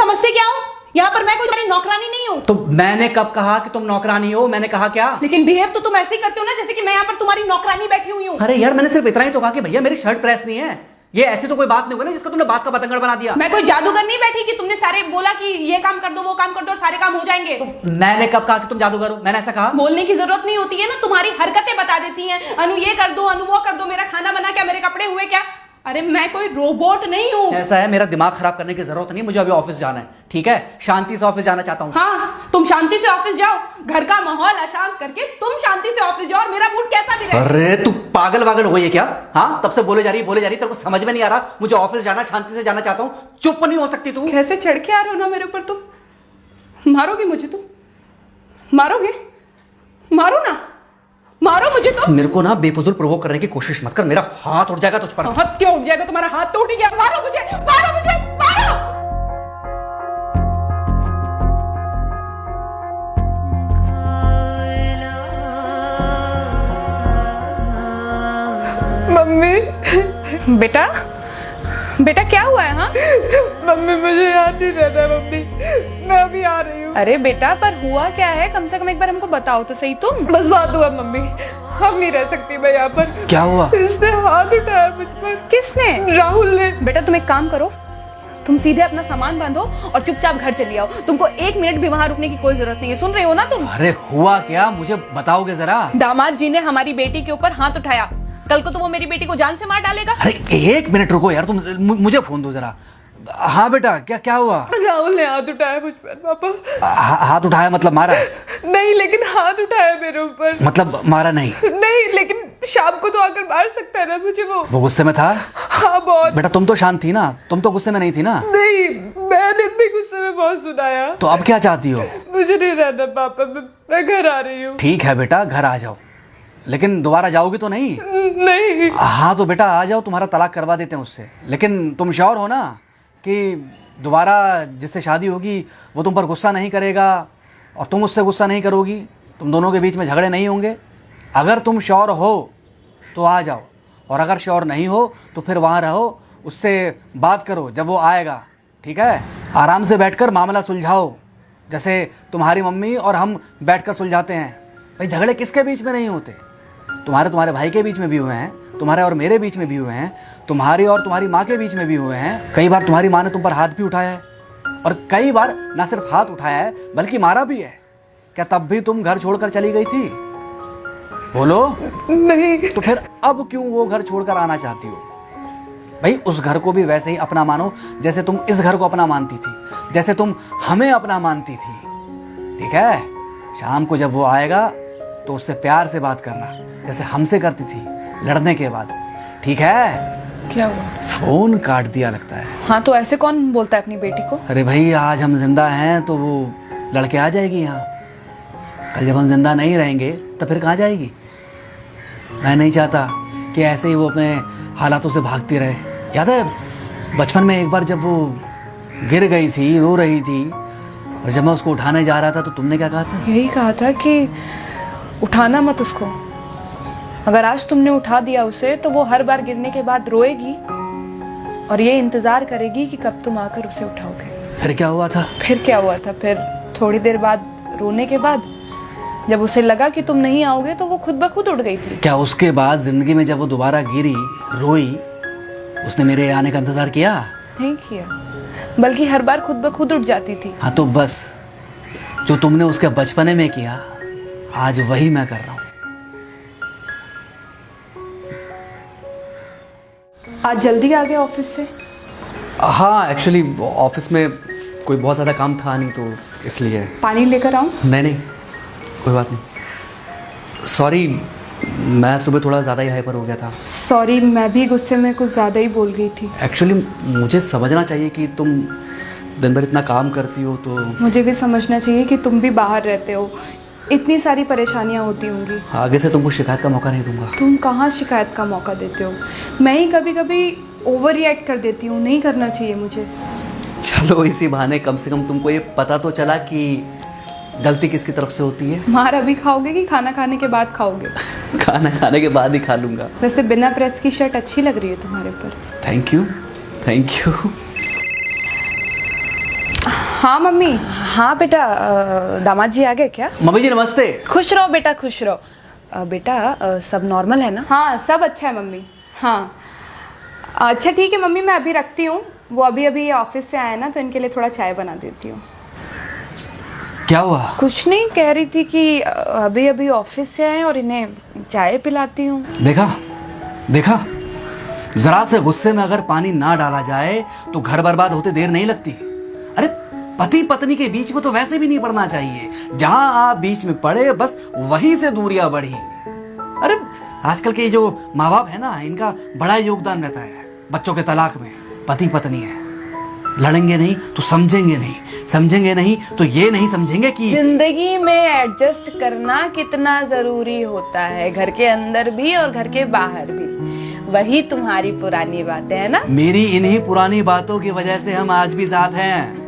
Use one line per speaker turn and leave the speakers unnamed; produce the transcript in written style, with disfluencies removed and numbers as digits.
समझते क्या हो? यहाँ पर मैं कोई तुम्हारी नौकरानी नहीं हूँ।
तो मैंने कब कहा कि तुम नौकरानी हो? मैंने कहा क्या?
लेकिन बिहेव तो तुम ऐसे ही करते हो ना जैसे कि मैं यहाँ पर तुम्हारी नौकरानी बैठी हुई हूँ।
अरे यार, मैंने सिर्फ इतना ही तो कहा कि भैया मेरी शर्ट प्रेस नहीं है। ये ऐसी तो कोई बात नहीं होगी ना जिसका तुमने बात का बतंगड़ बना दिया।
मैं कोई जादूगर नहीं बैठी कि तुमने सारे बोला कि ये काम कर दो वो काम कर दो और सारे काम हो जाएंगे।
मैंने कब कहा कि तुम जादूगर हो? मैंने ऐसा कहा?
बोलने की जरूरत नहीं होती है ना, तुम्हारी हरकतें बता देती हैं। अनु ये कर दो, अनु वो कर दो, मेरा खाना बना क्या, मेरे कपड़े हुए क्या। अरे मैं कोई रोबोट नहीं हूँ।
ऐसा है, मेरा दिमाग खराब करने की जरूरत नहीं, मुझे अभी ऑफिस जाना है। ठीक है, शांति से ऑफिस जाना चाहता हूँ।
हाँ, तुम शांति से ऑफिस जाओ, घर का माहौल अशांत करके तुम शांति से ऑफिस जाओ और मेरा मूड कैसा भी रहे।
अरे तू पागल वागल हो गई है क्या? हाँ, तब से बोले जा रही तेरे को समझ में नहीं आ रहा? मुझे ऑफिस जाना, शांति से जाना चाहता हूँ। चुप नहीं हो सकती तू?
कैसे चढ़ के आ रहे हो ना मेरे ऊपर तुम। मारोगे मुझे? तुम मारोगे? मारो ना, मारो मुझे। तो
मेरे को ना बेफजूल प्रोवोक करने की कोशिश मत कर, मेरा हाथ उठ जाएगा तुझ पर।
हाथ क्यों उठ जाएगा? तुम्हारा हाथ तो उठ ही गया। मारो मुझे, मारो मुझे, मारो। मम्मी। बेटा, बेटा क्या हुआ है? हाँ
मम्मी मुझे याद नहीं रहता मम्मी, मैं अभी आ रही हूँ।
अरे बेटा, पर हुआ क्या है? कम से कम एक बार हमको बताओ तो सही। तुम
बस बात हुआ मम्मी, हम नहीं रह सकती मैं यहाँ पर।
क्या हुआ?
इसने हाथ उठाया मुझ पर।
किसने?
राहुल ने।
बेटा तुम एक काम करो, तुम सीधे अपना सामान बांधो और चुपचाप घर चली आओ। तुमको एक मिनट भी वहाँ रुकने की कोई जरूरत नहीं है। सुन रहे हो ना तुम?
अरे हुआ क्या, मुझे बताओगे जरा?
दामाद जी ने हमारी बेटी के ऊपर हाथ उठाया। कल को तो वो मेरी बेटी को जान से मार डालेगा।
अरे एक मिनट रुको यार, तुम मुझे फोन दो जरा। हाँ बेटा, क्या हुआ?
राहुल ने हाथ उठाया मुझ पर पापा।
हाथ उठाया मतलब मारा?
नहीं, लेकिन हाथ उठाया मेरे ऊपर।
मतलब मारा नहीं?
नहीं, लेकिन शाम को तो आकर मार सकता है ना मुझे वो
गुस्से में था?
हाँ बहुत।
बेटा तुम तो शांत थी ना, तुम तो गुस्से में नहीं थी ना?
नहीं, मैंने भी गुस्से में बहुत सुनाया।
तो अब क्या चाहती हो?
मुझे नहीं रहना पापा, मैं घर आ रही हूँ।
ठीक है बेटा, घर आ जाओ, लेकिन दोबारा जाओगी तो नहीं?
नहीं।
हाँ तो बेटा आ जाओ, तुम्हारा तलाक करवा देते हैं उससे। लेकिन तुम श्योर हो ना कि दोबारा जिससे शादी होगी वो तुम पर गुस्सा नहीं करेगा और तुम उससे गुस्सा नहीं करोगी, तुम दोनों के बीच में झगड़े नहीं होंगे? अगर तुम श्योर हो तो आ जाओ, और अगर श्योर नहीं हो तो फिर वहाँ रहो, उससे बात करो जब वो आएगा। ठीक है, आराम से बैठकर मामला सुलझाओ, जैसे तुम्हारी मम्मी और हम बैठकर सुलझाते हैं। भाई झगड़े किसके बीच में नहीं होते? तुम्हारे भाई के बीच में भी हुए हैं, तुम्हारे और मेरे बीच में भी हुए हैं, तुम्हारी और तुम्हारी माँ के बीच में भी हुए हैं। कई बार तुम्हारी माँ ने तुम पर हाथ भी उठाया है, और कई बार ना सिर्फ हाथ उठाया है बल्कि मारा भी है। क्या तब भी तुम घर छोड़कर चली गई थी? बोलो।
नहीं।
तो फिर अब क्यों वो घर छोड़कर आना चाहती हो? भाई उस घर को भी वैसे ही अपना मानो जैसे तुम इस घर को अपना मानती थी, जैसे तुम हमें अपना मानती थी। ठीक है, शाम को जब वो आएगा तो उससे प्यार से बात करना, जैसे हमसे करती थी लड़ने के बाद। ठीक है?
क्या हुआ?
फोन काट दिया लगता है।
हाँ तो ऐसे कौन बोलता है अपनी बेटी को?
अरे भाई आज हम जिंदा हैं तो वो लड़के आ जाएगी यहाँ, कल जब हम जिंदा नहीं रहेंगे तो फिर कहाँ जाएगी? मैं नहीं चाहता कि ऐसे ही वो अपने हालातों से भागती रहे। याद है बचपन में एक बार जब वो गिर गई थी, रो रही थी, और जब मैं उसको उठाने जा रहा था तो तुमने क्या कहा था?
यही कहा था कि उठाना मत उसको। अगर आज तुमने उठा दिया उसे तो वो हर बार गिरने के बाद रोएगी और ये इंतजार करेगी कि कब तुम आकर उसे उठाओगे।
फिर क्या हुआ था?
फिर क्या हुआ था? फिर थोड़ी देर बाद रोने के बाद जब उसे लगा कि तुम नहीं आओगे तो वो खुद ब खुद उठ गई थी।
क्या उसके बाद जिंदगी में जब वो दोबारा गिरी, रोई, उसने मेरे आने का इंतजार किया?
नहीं किया, बल्कि हर बार खुद ब खुद उठ जाती थी।
हाँ तो बस जो तुमने उसके बचपने में किया आज वही मैं कर रहा हूँ।
आज जल्दी आ गए ऑफिस से?
हाँ एक्चुअली ऑफिस में कोई बहुत ज़्यादा काम था नहीं तो इसलिए।
पानी लेकर आऊं?
नहीं कोई बात नहीं, सॉरी मैं सुबह थोड़ा ज़्यादा ही हाइपर हो गया था।
सॉरी, मैं भी गुस्से में कुछ ज़्यादा ही बोल गई थी।
एक्चुअली मुझे समझना चाहिए कि तुम दिन भर इतना काम करती हो तो।
मुझे भी समझना चाहिए कि तुम भी बाहर रहते हो, इतनी सारी परेशानियां होती होंगी।
आगे से तुमको शिकायत का मौका नहीं दूंगा।
तुम कहाँ शिकायत का मौका देते हो? मैं ही कभी कभी ओवर रिएक्ट कर देती हूँ, नहीं करना चाहिए मुझे।
चलो इसी बहाने कम से कम तुमको ये पता तो चला कि गलती किसकी तरफ से होती है।
मार अभी खाओगे कि खाना खाने के बाद खाओगे?
खाना खाने के बाद ही खा लूंगा।
वैसे बिना प्रेस की शर्ट अच्छी लग रही है तुम्हारे पर।
Thank you.
हाँ मम्मी। हाँ बेटा, दामाद जी आ गए क्या?
मम्मी जी नमस्ते।
खुश रहो बेटा, खुश रहो। बेटा सब नॉर्मल है ना? हाँ सब अच्छा है मम्मी। हाँ अच्छा ठीक है मम्मी, मैं अभी रखती हूँ। वो अभी अभी ऑफिस से आए ना, तो इनके लिए थोड़ा चाय बना देती हूँ।
क्या हुआ?
कुछ नहीं, कह रही थी कि अभी अभी ऑफिस से आए और इन्हें चाय पिलाती हूँ।
देखा देखा, जरा से गुस्से में अगर पानी ना डाला जाए तो घर बर्बाद होते देर नहीं लगती। अरे पति पत्नी के बीच में तो वैसे भी नहीं पड़ना चाहिए। जहां आप बीच में पड़े बस वहीं से दूरियां बढ़ी। अरे आजकल के जो माँ बाप है ना, इनका बड़ा योगदान रहता है बच्चों के तलाक में। पति पत्नी है, लड़ेंगे नहीं तो समझेंगे नहीं, समझेंगे नहीं तो ये नहीं समझेंगे कि
जिंदगी में एडजस्ट करना कितना जरूरी होता है, घर के अंदर भी और घर के बाहर भी। वही तुम्हारी पुरानी बातें है ना।
मेरी इन्हीं पुरानी बातों की वजह से हम आज भी साथ हैं।